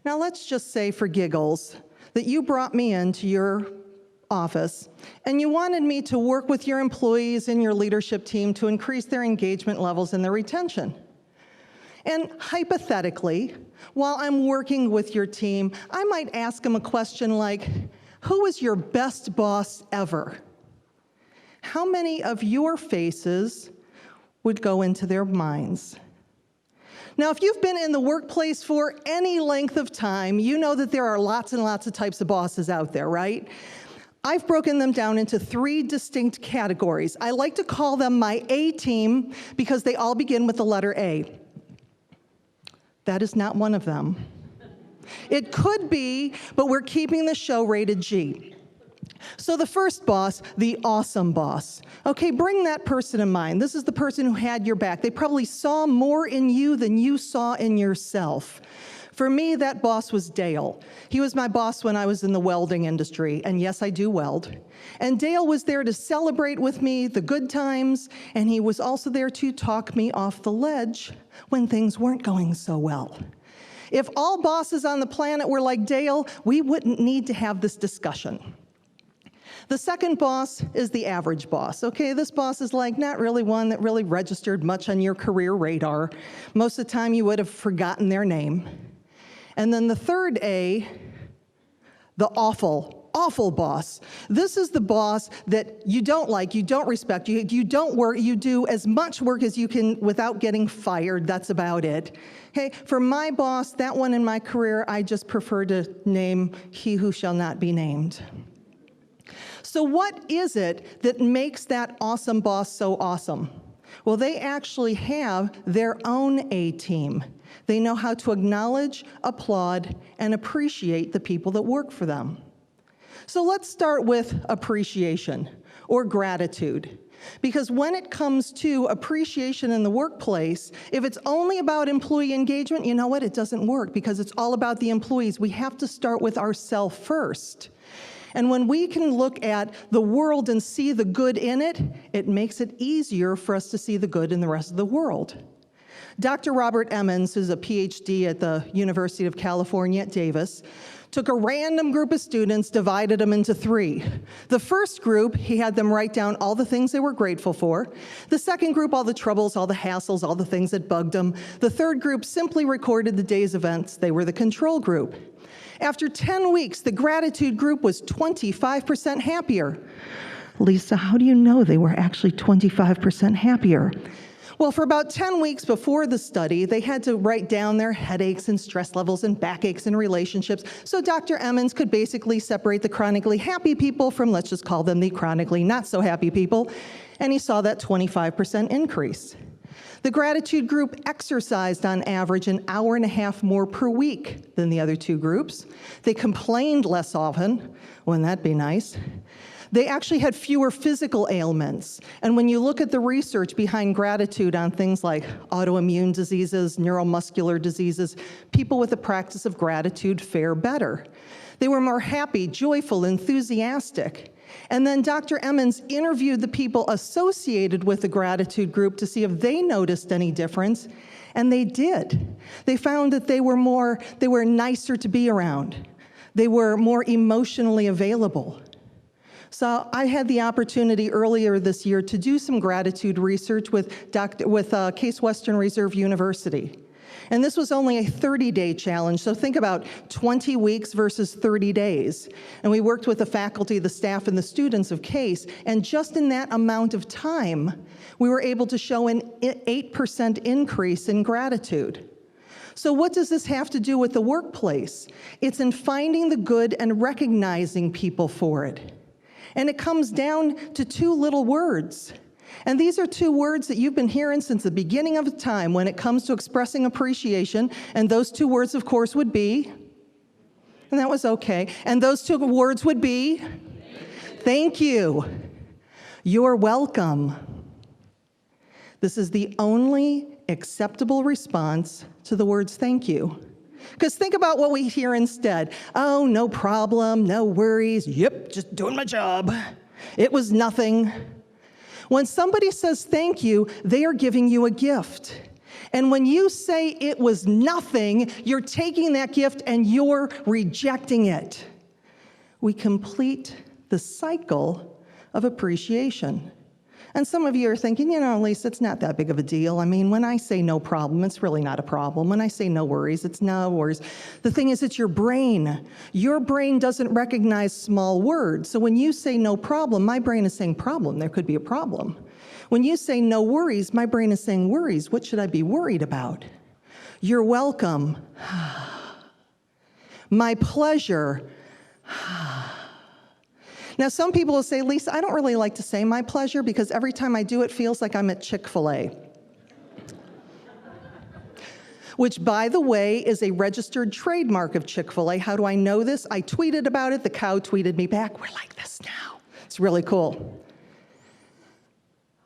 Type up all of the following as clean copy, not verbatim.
Now let's just say for giggles that you brought me into your office and you wanted me to work with your employees and your leadership team to increase their engagement levels and their retention. And hypothetically, while I'm working with your team, I might ask them a question like, who is your best boss ever? How many of your faces would go into their minds? Now, if you've been in the workplace for any length of time, you know that there are lots and lots of types of bosses out there, right? I've broken them down into 3 distinct categories. I like to call them my A team because they all begin with the letter A. That is not one of them. It could be, but we're keeping the show rated G. So the first boss, the awesome boss. Okay, bring that person in mind. This is the person who had your back. They probably saw more in you than you saw in yourself. For me, that boss was Dale. He was my boss when I was in the welding industry, and yes, I do weld. And Dale was there to celebrate with me the good times, and he was also there to talk me off the ledge when things weren't going so well. If all bosses on the planet were like Dale, we wouldn't need to have this discussion. The second boss is the average boss. Okay, this boss is like not really one that really registered much on your career radar. Most of the time you would have forgotten their name. And then the third A, the awful boss. This is the boss that you don't like, you don't respect, you don't work, you do as much work as you can without getting fired, that's about it. Okay, for my boss, that one in my career, I just prefer to name he who shall not be named. So what is it that makes that awesome boss so awesome? Well, they actually have their own A team. They know how to acknowledge, applaud, and appreciate the people that work for them. So let's start with appreciation, or gratitude. Because when it comes to appreciation in the workplace, if it's only about employee engagement, you know what? It doesn't work because it's all about the employees. We have to start with ourselves first. And when we can look at the world and see the good in it, it makes it easier for us to see the good in the rest of the world. Dr. Robert Emmons, who's a PhD at the University of California at Davis, took a random group of students, divided them into 3. The first group, he had them write down all the things they were grateful for. The second group, all the troubles, all the hassles, all the things that bugged them. The third group simply recorded the day's events. They were the control group. After 10 weeks, the gratitude group was 25% happier. Lisa, how do you know they were actually 25% happier? Well, for about 10 weeks before the study, they had to write down their headaches and stress levels and backaches and relationships, so Dr. Emmons could basically separate the chronically happy people from, let's just call them the chronically not so happy people, and he saw that 25% increase. The gratitude group exercised on average an hour and a half more per week than the other 2 groups. They complained less often. Wouldn't that be nice? They actually had fewer physical ailments. And when you look at the research behind gratitude on things like autoimmune diseases, neuromuscular diseases, people with the practice of gratitude fare better. They were more happy, joyful, enthusiastic. And then Dr. Emmons interviewed the people associated with the gratitude group to see if they noticed any difference, and they did. They found that they were nicer to be around. They were more emotionally available. So I had the opportunity earlier this year to do some gratitude research with Case Western Reserve University. And this was only a 30-day challenge, so think about 20 weeks versus 30 days. And we worked with the faculty, the staff, and the students of Case, and just in that amount of time, we were able to show an 8% increase in gratitude. So what does this have to do with the workplace? It's in finding the good and recognizing people for it. And it comes down to 2 little words. And these are 2 words that you've been hearing since the beginning of time when it comes to expressing appreciation. And those 2 words, of course, would be, and that was okay. And those 2 words would be, thank you. You're welcome. This is the only acceptable response to the words thank you. Because think about what we hear instead. Oh, no problem, no worries. Yep, just doing my job. It was nothing. When somebody says thank you, they are giving you a gift. And when you say it was nothing, you're taking that gift and you're rejecting it. We complete the cycle of appreciation. And some of you are thinking, Lisa, it's not that big of a deal. I mean, when I say no problem, it's really not a problem. When I say no worries, it's no worries. The thing is, it's your brain. Your brain doesn't recognize small words. So when you say no problem, my brain is saying problem. There could be a problem. When you say no worries, my brain is saying worries. What should I be worried about? You're welcome. My pleasure. Now, some people will say, Lisa, I don't really like to say my pleasure because every time I do, it feels like I'm at Chick-fil-A. Which, by the way, is a registered trademark of Chick-fil-A. How do I know this? I tweeted about it. The cow tweeted me back. We're like this now. It's really cool.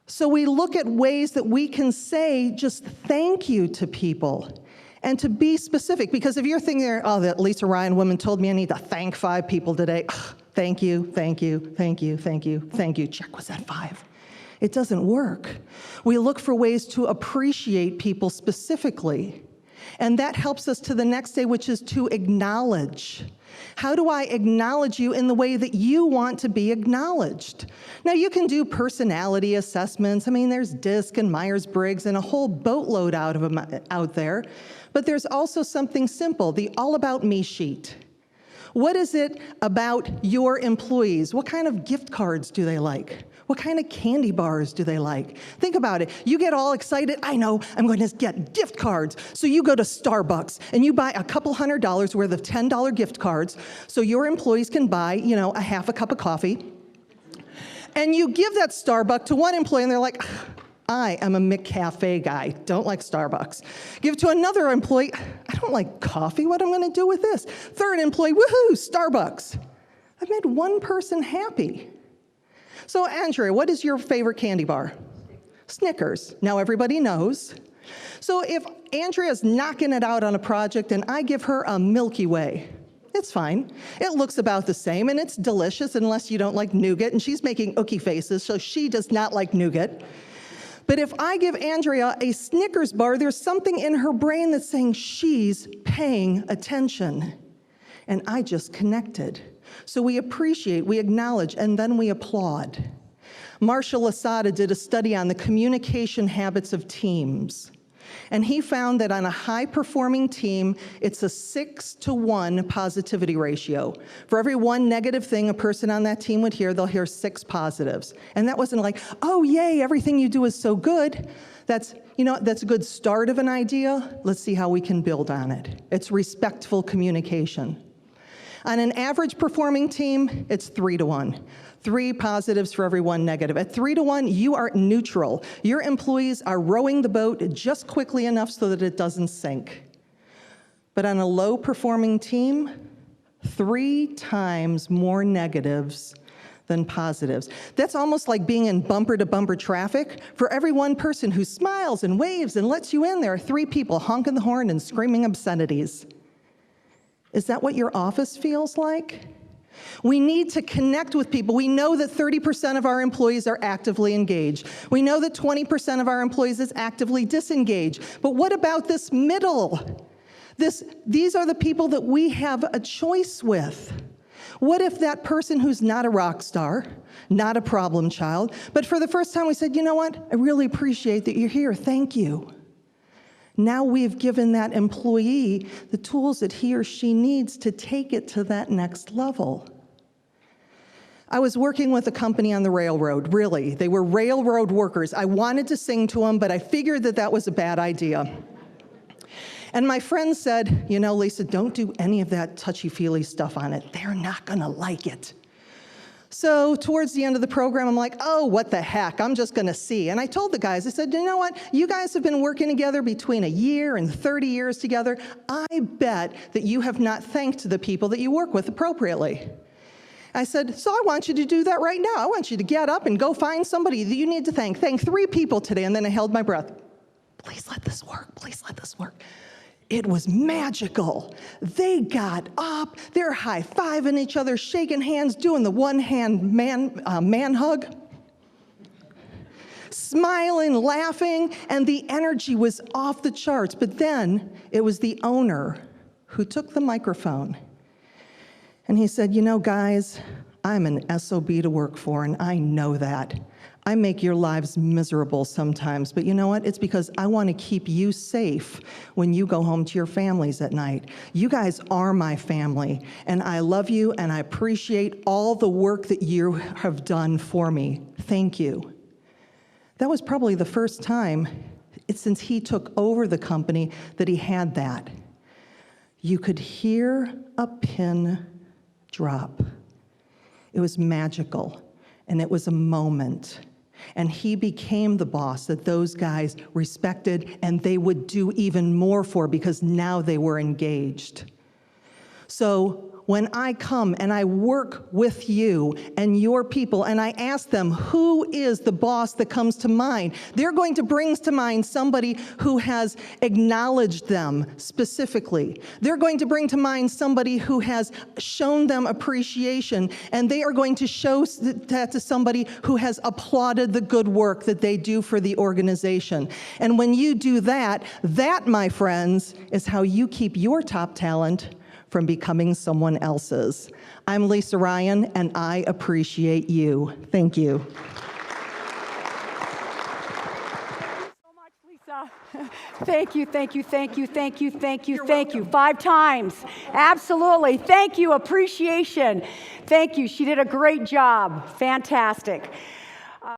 So we look at ways that we can say just thank you to people and to be specific. Because if you're thinking, that Lisa Ryan woman told me I need to thank 5 people today. Thank you, thank you, thank you, thank you, thank you. Check, was that 5? It doesn't work. We look for ways to appreciate people specifically. And that helps us to the next day, which is to acknowledge. How do I acknowledge you in the way that you want to be acknowledged? Now, you can do personality assessments. I mean, there's DISC and Myers-Briggs and a whole boatload out of them out there. But there's also something simple, the All About Me sheet. What is it about your employees? What kind of gift cards do they like? What kind of candy bars do they like? Think about it. You get all excited. I know, I'm going to get gift cards. So you go to Starbucks and you buy a couple $100 worth of $10 gift cards so your employees can buy, a half a cup of coffee. And you give that Starbucks to one employee and they're like, I am a McCafe guy, don't like Starbucks. Give it to another employee, I don't like coffee, what am I gonna do with this? Third employee, woohoo, Starbucks. I've made one person happy. So Andrea, what is your favorite candy bar? Snickers. Now everybody knows. So if Andrea's knocking it out on a project and I give her a Milky Way, it's fine. It looks about the same and it's delicious unless you don't like nougat, and she's making ookie faces, so she does not like nougat. But if I give Andrea a Snickers bar, there's something in her brain that's saying she's paying attention. And I just connected. So we appreciate, we acknowledge, and then we applaud. Marshall Asada did a study on the communication habits of teams. And he found that on a high-performing team, it's a 6-to-1 positivity ratio. For every one negative thing a person on that team would hear, they'll hear 6 positives. And that wasn't like, oh, yay, everything you do is so good. That's a good start of an idea. Let's see how we can build on it. It's respectful communication. On an average performing team, it's 3-to-1. 3 positives for every 1 negative. At 3-to-1, you are neutral. Your employees are rowing the boat just quickly enough so that it doesn't sink. But on a low-performing team, 3 times more negatives than positives. That's almost like being in bumper-to-bumper traffic. For every 1 person who smiles and waves and lets you in, there are 3 people honking the horn and screaming obscenities. Is that what your office feels like? We need to connect with people. We know that 30% of our employees are actively engaged. We know that 20% of our employees is actively disengaged. But what about this middle? These are the people that we have a choice with. What if that person who's not a rock star, not a problem child, but for the first time we said, you know what? I really appreciate that you're here. Thank you. Now we've given that employee the tools that he or she needs to take it to that next level. I was working with a company on the railroad, really. They were railroad workers. I wanted to sing to them, but I figured that that was a bad idea. And my friend said, Lisa, don't do any of that touchy-feely stuff on it. They're not gonna like it. So towards the end of the program, I'm like, oh, what the heck, I'm just gonna see. And I told the guys, I said, you know what? You guys have been working together between a year and 30 years together. I bet that you have not thanked the people that you work with appropriately. I said, so I want you to do that right now. I want you to get up and go find somebody that you need to thank. Thank 3 people today. And then I held my breath. Please let this work, please let this work. It was magical. They got up, they're high-fiving each other, shaking hands, doing the one-hand man hug. smiling, laughing, and the energy was off the charts. But then it was the owner who took the microphone, and he said, you know, guys, I'm an SOB to work for, and I know that. I make your lives miserable sometimes, but you know what? It's because I want to keep you safe when you go home to your families at night. You guys are my family, and I love you, and I appreciate all the work that you have done for me. Thank you. That was probably the first time since he took over the company that he had that. You could hear a pin drop. It was magical, and it was a moment. And he became the boss that those guys respected, and they would do even more for because now they were engaged. So when I come and I work with you and your people and I ask them, who is the boss that comes to mind? They're going to bring to mind somebody who has acknowledged them specifically. They're going to bring to mind somebody who has shown them appreciation, and they are going to show that to somebody who has applauded the good work that they do for the organization. And when you do that, my friends, is how you keep your top talent from becoming someone else's. I'm Lisa Ryan, and I appreciate you. Thank you. So much, Lisa. Thank you, thank you, thank you, thank you, thank you, thank you. 5 times. Absolutely. Thank you. Appreciation. Thank you. She did a great job. Fantastic.